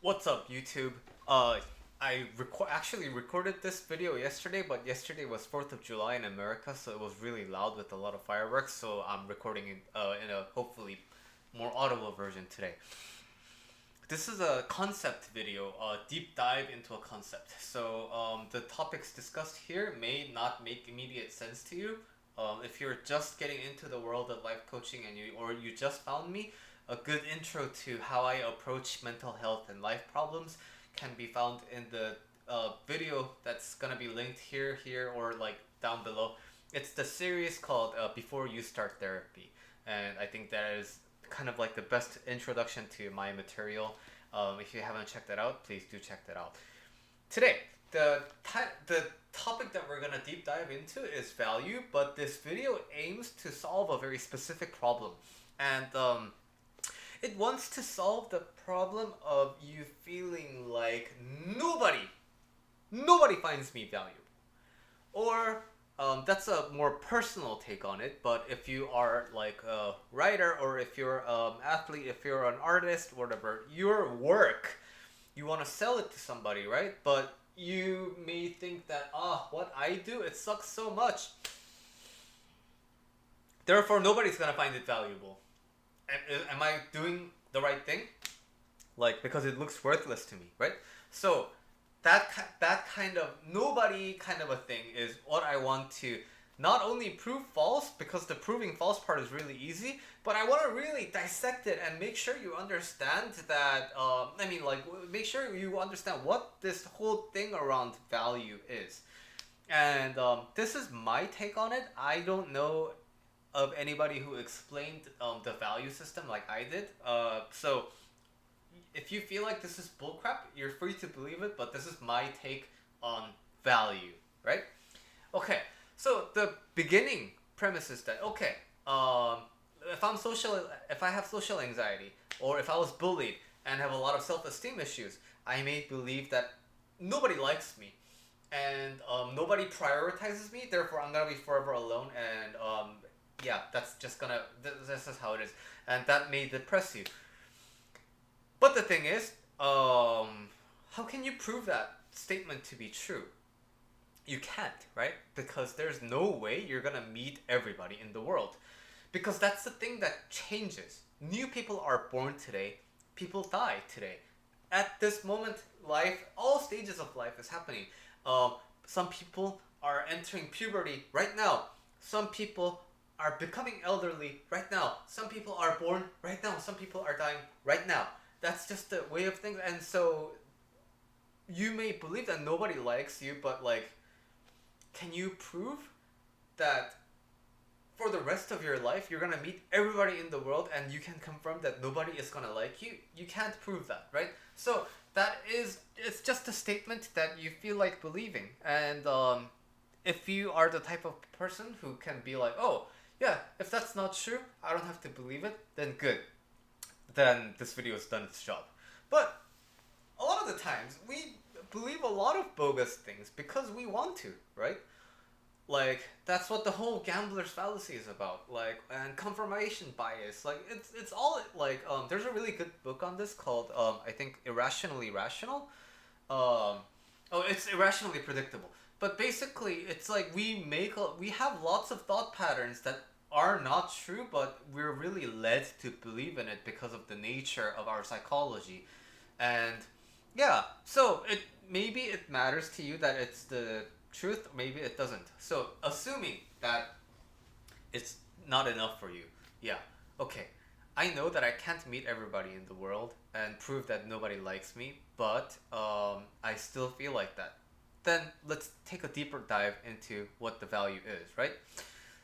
What's up, YouTube? I actually recorded this video yesterday, but yesterday was 4th of July in America, so it was really loud with a lot of fireworks, so I'm recording it in a hopefully more audible version today. This is a concept video, a deep dive into a concept. So the topics discussed here may not make immediate sense to you. If you're just getting into the world of life coaching or you just found me, a good intro to how I approach mental health and life problems can be found in the video that's gonna be linked here, or like down below. It's the series called Before You Start Therapy, and I think that is kind of like the best introduction to my material. If you haven't checked that out, please do check that out. Today, the topic that we're gonna deep dive into is value, but this video aims to solve a very specific problem, and it wants to solve the problem of you feeling like nobody finds me valuable, or that's a more personal take on it. But if you are like a writer, or if you're an athlete, if you're an artist, whatever, your work, you want to sell it to somebody, right? But you may think that, what I do, it sucks so much. Therefore, nobody's gonna find it valuable. Am I doing the right thing? Like, because it looks worthless to me, right? So that kind of nobody kind of a thing is what I want to not only prove false, because the proving false part is really easy, but I want to really dissect it and make sure you understand that. Make sure you understand what this whole thing around value is. And this is my take on it. I don't know of anybody who explained the value system like I did. So if you feel like this is bullcrap, you're free to believe it, but this is my take on value, right? Okay, so the beginning premise is that, okay, if I have social anxiety, or if I was bullied and have a lot of self-esteem issues, I may believe that nobody likes me, and nobody prioritizes me. Therefore, I'm gonna be forever alone, and yeah, this is how it is, and that may depress you. But the thing is, how can you prove that statement to be true? You can't, right? Because there's no way you're gonna meet everybody in the world. Because that's the thing that changes. New people are born today, people die today. At this moment, all stages of life is happening. Some people are entering puberty right now. Some people are becoming elderly right now. Some people are born right now. Some people are dying right now. That's just the way of things. And so you may believe that nobody likes you, but like, can you prove that for the rest of your life you're gonna meet everybody in the world and you can confirm that nobody is gonna like you? You can't prove that, right? So it's just a statement that you feel like believing. And if you are the type of person who can be like, oh yeah, if that's not true, I don't have to believe it, then good, then this video has done its job. But a lot of the times we believe a lot of bogus things because we want to, right? Like, that's what the whole gambler's fallacy is about. Like, and confirmation bias. Like, it's all like, there's a really good book on this called I think Irrationally Rational. It's Irrationally Predictable. But basically, it's like we have lots of thought patterns that are not true, but we're really led to believe in it because of the nature of our psychology. And yeah, so maybe it matters to you that it's the truth, maybe it doesn't. So assuming that it's not enough for you, yeah, okay. I know that I can't meet everybody in the world and prove that nobody likes me, but I still feel like that. Then let's take a deeper dive into what the value is, right?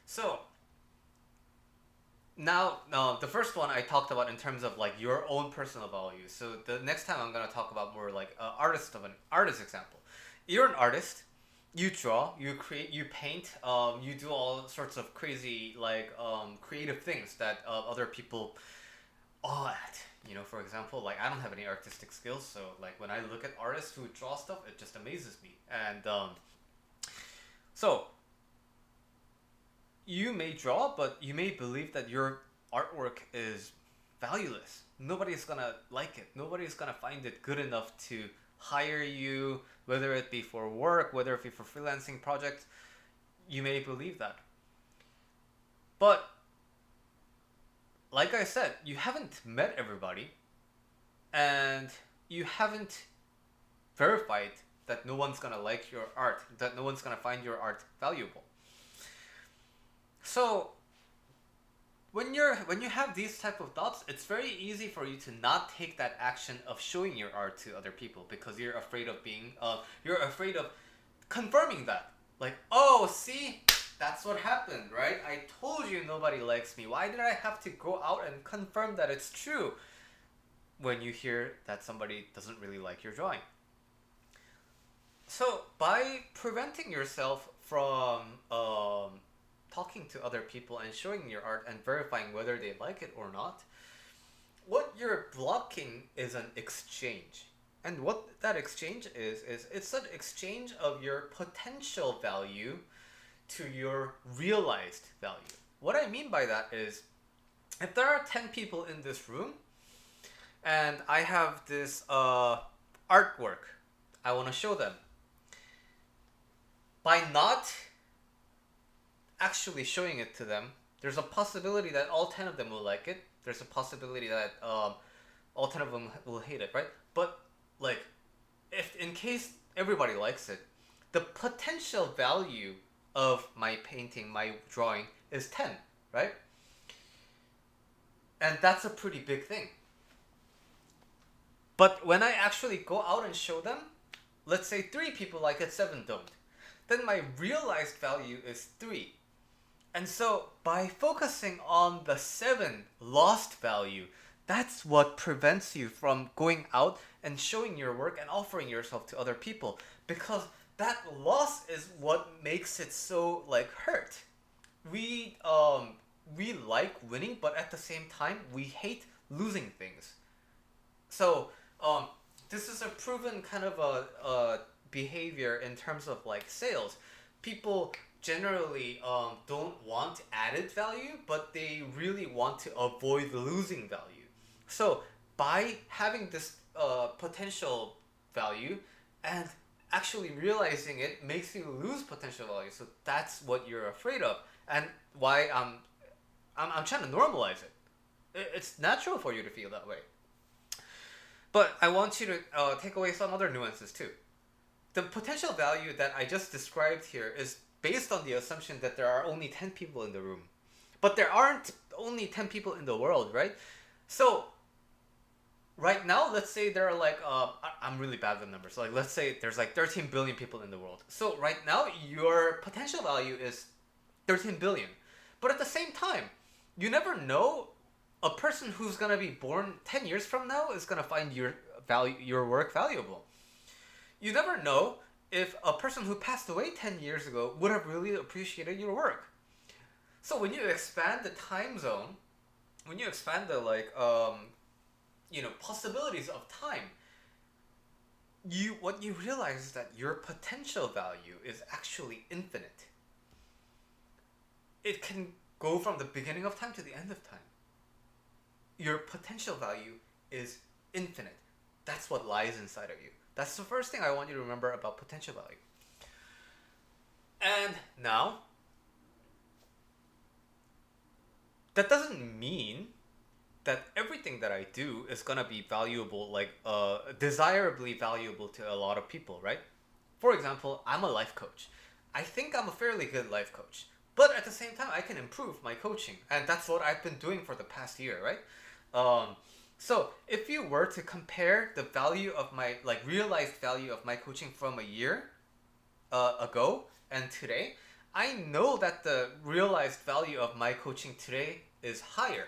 So now, the first one I talked about in terms of like your own personal values. So the next time I'm gonna talk about more like an artist example. You're an artist. You draw, you create, you paint, you do all sorts of crazy like creative things that other people awe at. You know, for example, like I don't have any artistic skills, so like when I look at artists who draw stuff, it just amazes me. And so you may draw, but you may believe that your artwork is valueless. Nobody's gonna like it. Nobody's gonna find it good enough to hire you, whether it be for work, whether it be for freelancing projects. You may believe that. But like I said, you haven't met everybody, and you haven't verified that no one's gonna like your art, that no one's gonna find your art valuable. So when you have these type of thoughts, it's very easy for you to not take that action of showing your art to other people, because you're afraid of confirming that. Like, oh, see, that's what happened, right? I told you nobody likes me. Why did I have to go out and confirm that it's true when you hear that somebody doesn't really like your drawing? So by preventing yourself from talking to other people and showing your art and verifying whether they like it or not, what you're blocking is an exchange. And what that exchange is it's an exchange of your potential value to your realized value. What I mean by that is, if there are 10 people in this room and I have this artwork I want to show them, by not actually showing it to them, there's a possibility that all 10 of them will like it. There's a possibility that all 10 of them will hate it, right? But like, if in case everybody likes it, the potential value of my painting, my drawing, is 10, right? And that's a pretty big thing. But when I actually go out and show them, let's say 3 people like it, 7 don't, then my realized value is 3. And so by focusing on the 7 lost value, that's what prevents you from going out and showing your work and offering yourself to other people, because that loss is what makes it so like hurt. We like winning, but at the same time we hate losing things. So this is a proven kind of a behavior in terms of like sales. People generally don't want added value, but they really want to avoid losing value. So by having this potential value and actually realizing it makes you lose potential value. So that's what you're afraid of, and why I'm trying to normalize it. It's natural for you to feel that way. But I want you to take away some other nuances too. The potential value that I just described here is based on the assumption that there are only 10 people in the room. But there aren't only 10 people in the world, right? So right now, let's say there are like, I'm really bad with numbers. So like, let's say there's like 13 billion people in the world. So right now, your potential value is 13 billion. But at the same time, you never know, a person who's going to be born 10 years from now is going to find your work valuable. You never know if a person who passed away 10 years ago would have really appreciated your work. So when you expand the time zone, when you expand the possibilities of time, what you realize is that your potential value is actually infinite. It can go from the beginning of time to the end of time. Your potential value is infinite. That's what lies inside of you. That's the first thing I want you to remember about potential value. And now, that doesn't mean that everything that I do is gonna be valuable, like desirably valuable to a lot of people, right? For example, I'm a life coach. I think I'm a fairly good life coach, but at the same time, I can improve my coaching, and that's what I've been doing for the past year, right? So if you were to compare the value of my, like, realized value of my coaching from a year ago and today, I know that the realized value of my coaching today is higher.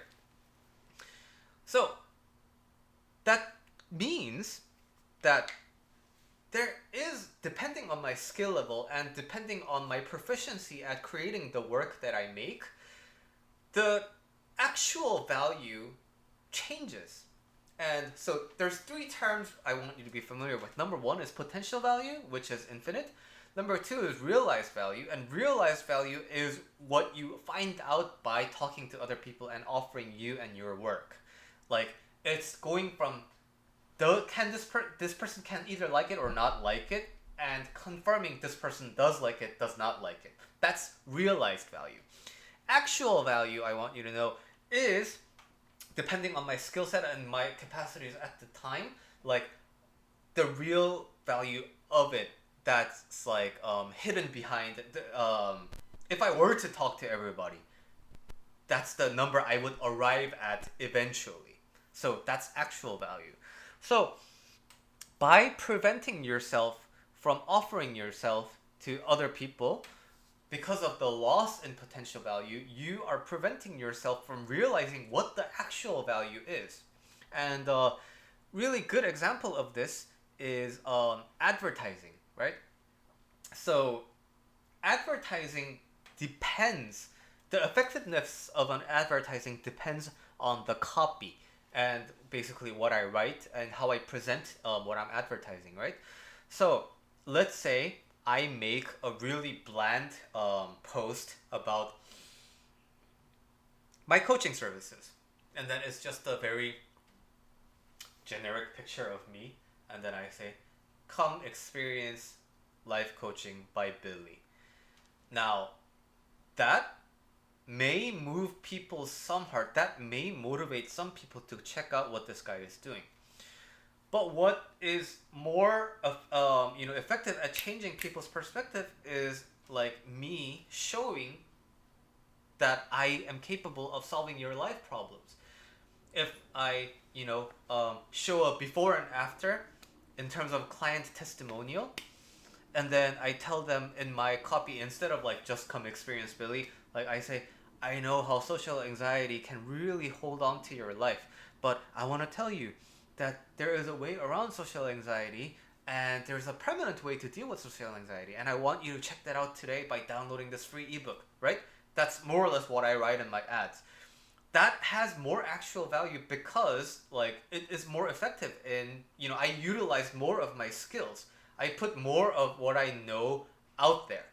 So that means that there is, depending on my skill level and depending on my proficiency at creating the work that I make, the actual value changes. And so there's 3 terms I want you to be familiar with. Number 1 is potential value, which is infinite. Number 2 is realized value, and realized value is what you find out by talking to other people and offering you and your work. Like, it's going from this person can either like it or not like it, and confirming this person does like it, does not like it. That's realized value. Actual value, I want you to know, is depending on my skill set and my capacities at the time, like the real value of it that's like hidden behind if I were to talk to everybody, that's the number I would arrive at eventually. So that's actual value. So by preventing yourself from offering yourself to other people because of the loss in potential value, you are preventing yourself from realizing what the actual value is. And a really good example of this is advertising, right? So advertising depends, the effectiveness of an advertising depends on the copy and basically what I write and how I present what I'm advertising, right? So let's say I make a really bland post about my coaching services, and then it's just a very generic picture of me, and then I say, come experience life coaching by Billy. Now, that may move people's some heart. That may motivate some people to check out what this guy is doing. But what is more effective at changing people's perspective is like me showing that I am capable of solving your life problems. If I show a before and after in terms of client testimonial, and then I tell them in my copy, instead of like just come experience Billy, like I say, I know how social anxiety can really hold on to your life, but I want to tell you that there is a way around social anxiety, and there's a permanent way to deal with social anxiety, and I want you to check that out today by downloading this free ebook, right? That's more or less what I write in my ads. That has more actual value because like it is more effective in, I utilize more of my skills. I put more of what I know out there.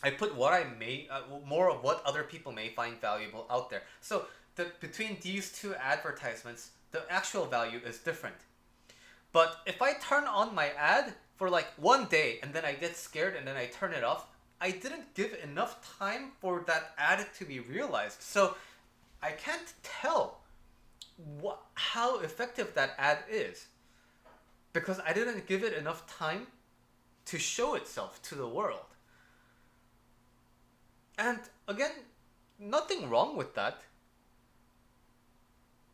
I put what I may more of what other people may find valuable out there. So between these two advertisements, the actual value is different. But if I turn on my ad for like one day and then I get scared and then I turn it off, I didn't give enough time for that ad to be realized. So I can't tell how effective that ad is because I didn't give it enough time to show itself to the world. And again, nothing wrong with that.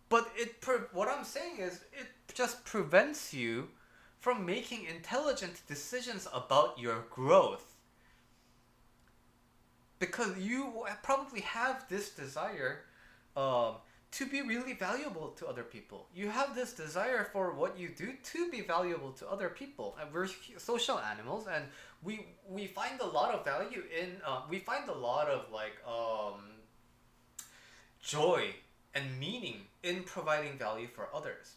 But what I'm saying is it just prevents you from making intelligent decisions about your growth. Because you probably have this desire to be really valuable to other people. You have this desire for what you do to be valuable to other people. And we're social animals, and we find a lot of value in we find a lot of joy and meaning in providing value for others.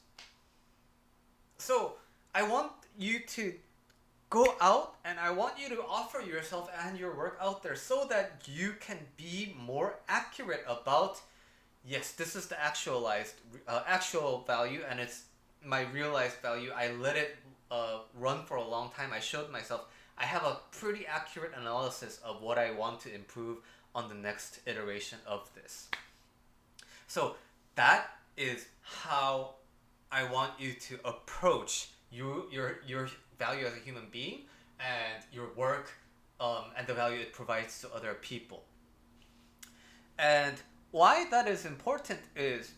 So I want you to go out and I want you to offer yourself and your work out there so that you can be more accurate about, yes, this is the actual value, and it's my realized value. I let it run for a long time. I showed myself I have a pretty accurate analysis of what I want to improve on the next iteration of this. So that is how I want you to approach your value as a human being and your work and the value it provides to other people. And why that is important is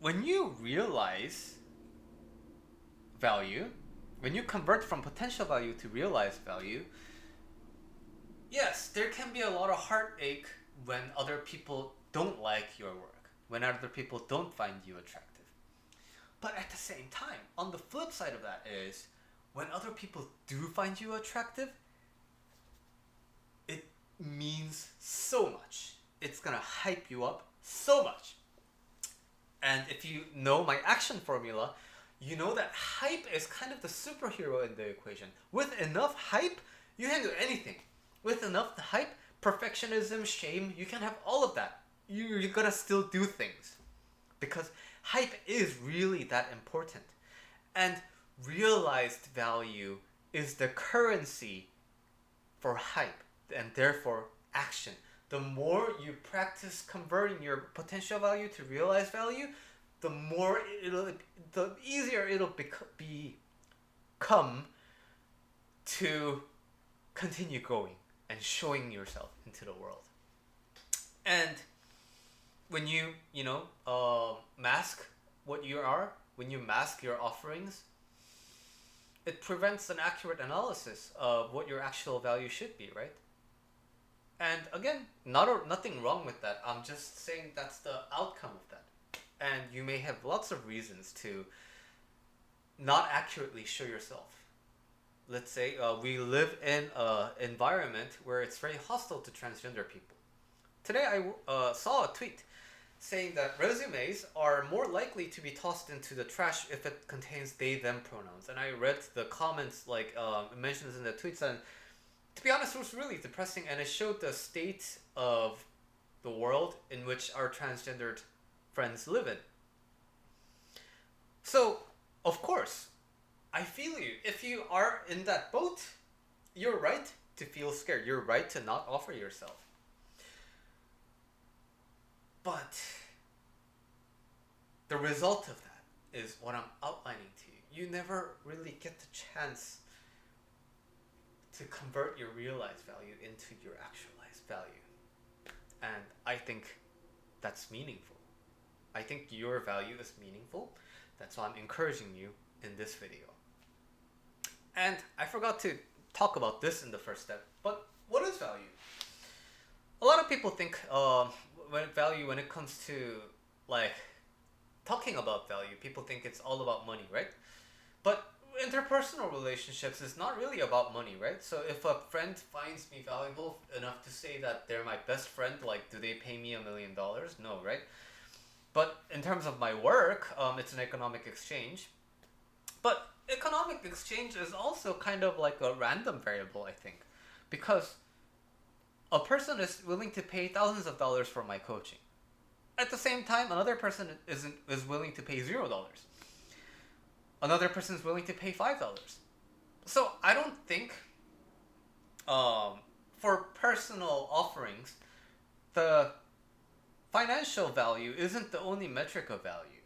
when you realize value, when you convert from potential value to realized value, yes, there can be a lot of heartache when other people don't like your work, when other people don't find you attractive. But at the same time, on the flip side of that is, when other people do find you attractive, it means so much. It's gonna hype you up so much. And if you know my action formula, you know that hype is kind of the superhero in the equation. With enough hype, you can do anything. With enough hype, perfectionism, shame, you can have all of that. You're gonna still do things because hype is really that important. And realized value is the currency for hype and therefore action. The more you practice converting your potential value to realized value, the more the easier it'll become to continue going and showing yourself into the world. And when you mask what you are, when you mask your offerings, it prevents an accurate analysis of what your actual value should be, right? And again, nothing wrong with that. I'm just saying that's the outcome of that. And you may have lots of reasons to not accurately show yourself. Let's say we live in an environment where it's very hostile to transgender people. Today I saw a tweet saying that resumes are more likely to be tossed into the trash if it contains they them pronouns. And I read the comments, like mentions in the tweets, and to be honest, it was really depressing, and it showed the state of the world in which our transgendered friends live in. So, of course, I feel you. If you are in that boat, you're right to feel scared. You're right to not offer yourself. But the result of that is what I'm outlining to you. You never really get the chance to convert your realized value into your actualized value. And I think that's meaningful. I think your value is meaningful. That's why I'm encouraging you in this video. And I forgot to talk about this in the first step, but what is value? A lot of people think when it comes to like talking about value, people think it's all about money, right? But interpersonal relationships is not really about money, right? So if a friend finds me valuable enough to say that they're my best friend, like, do they pay me $1 million? No, right? But in terms of my work, it's an economic exchange. But economic exchange is also kind of like a random variable, I think, because a person is willing to pay thousands of dollars for my coaching. At the same time, another person is willing to pay $0. Another person is willing to pay $5. So I don't think for personal offerings, the financial value isn't the only metric of value,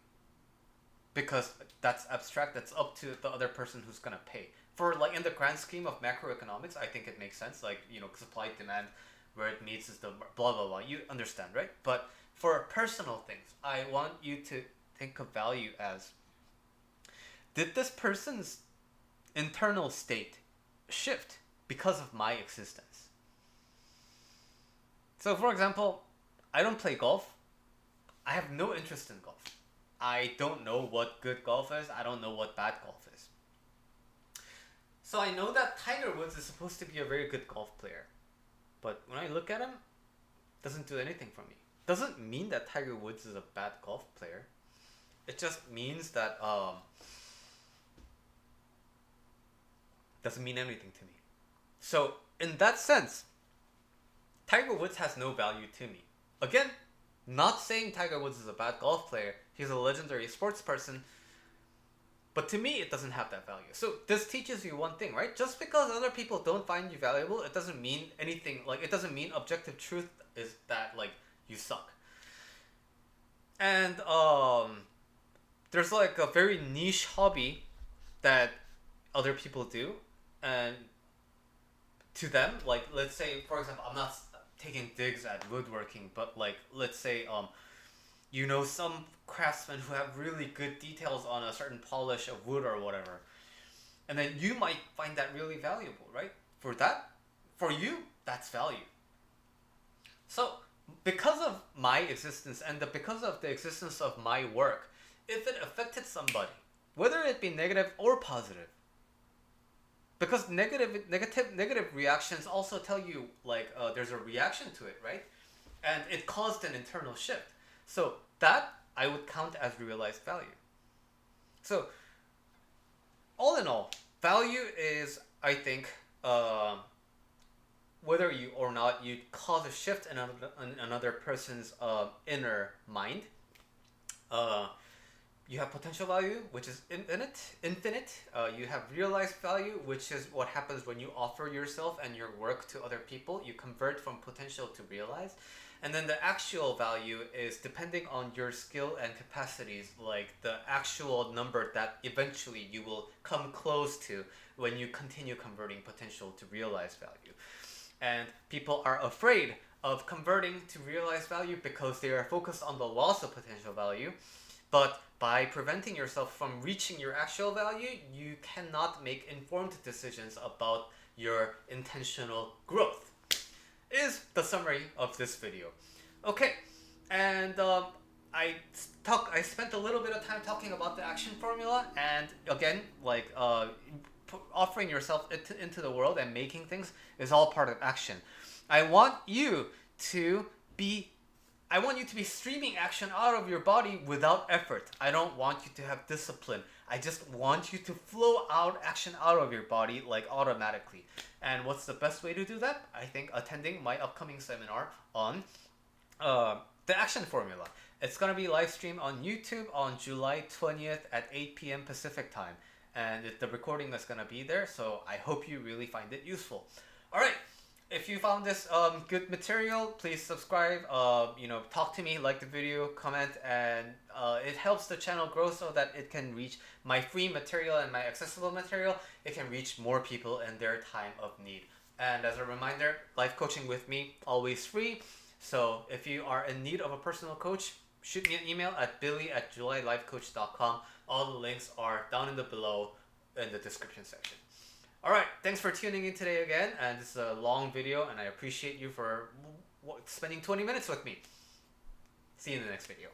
because that's abstract. That's up to the other person who's gonna pay. For like in the grand scheme of macroeconomics, I think it makes sense. Like, supply demand, where it meets is the blah blah blah. You understand, right? But for personal things, I want you to think of value as, did this person's internal state shift because of my existence? So, for example, I don't play golf. I have no interest in golf. I don't know what good golf is. I don't know what bad golf is. So I know that Tiger Woods is supposed to be a very good golf player. But when I look at him, it doesn't do anything for me. Doesn't mean that Tiger Woods is a bad golf player. It just means that doesn't mean anything to me. So in that sense, Tiger Woods has no value to me. Again, not saying Tiger Woods is a bad golf player. He's a legendary sports person. But to me, it doesn't have that value. So this teaches you one thing, right? Just because other people don't find you valuable, it doesn't mean anything. Like, it doesn't mean objective truth is that, like, you suck. And there's like a very niche hobby that other people do, and to them, like, let's say, for example, I'm not taking digs at woodworking, but like, let's say some craftsmen who have really good details on a certain polish of wood or whatever, and then you might find that really valuable, right? For you, that's value. So because of my existence and because of the existence of my work, if it affected somebody, whether it be negative or positive, because negative reactions also tell you, like, there's a reaction to it, right? And it caused an internal shift. So that I would count as realized value. So all in all, value is, I think, whether you or not you cause a shift in another person's inner mind, Uh, you have potential value, which is infinite. You have realized value, which is what happens when you offer yourself and your work to other people. You convert from potential to realize. And then the actual value is depending on your skill and capacities, like the actual number that eventually you will come close to when you continue converting potential to realized value. And people are afraid of converting to realized value because they are focused on the loss of potential value. But by preventing yourself from reaching your actual value, you cannot make informed decisions about your intentional growth. Is the summary of this video. Okay, and I spent a little bit of time talking about the action formula, and again, like offering yourself into the world and making things is all part of action. I want you to be I want you to be streaming action out of your body without effort. I don't want you to have discipline. I just want you to flow out action out of your body like automatically. And what's the best way to do that? I think attending my upcoming seminar on the action formula. It's gonna be live streamed on YouTube on July 20th at 8 p.m. Pacific time, and the recording is gonna be there. So I hope you really find it useful. All right. If you found this good material, please subscribe. Talk to me, like the video, comment, and it helps the channel grow so that it can reach my free material and my accessible material. It can reach more people in their time of need. And as a reminder, life coaching with me, always free. So if you are in need of a personal coach, shoot me an email at billy@julylifecoach.com. All the links are down in the below in the description section. Alright, thanks for tuning in today again, and this is a long video, and I appreciate you for spending 20 minutes with me. See you in the next video.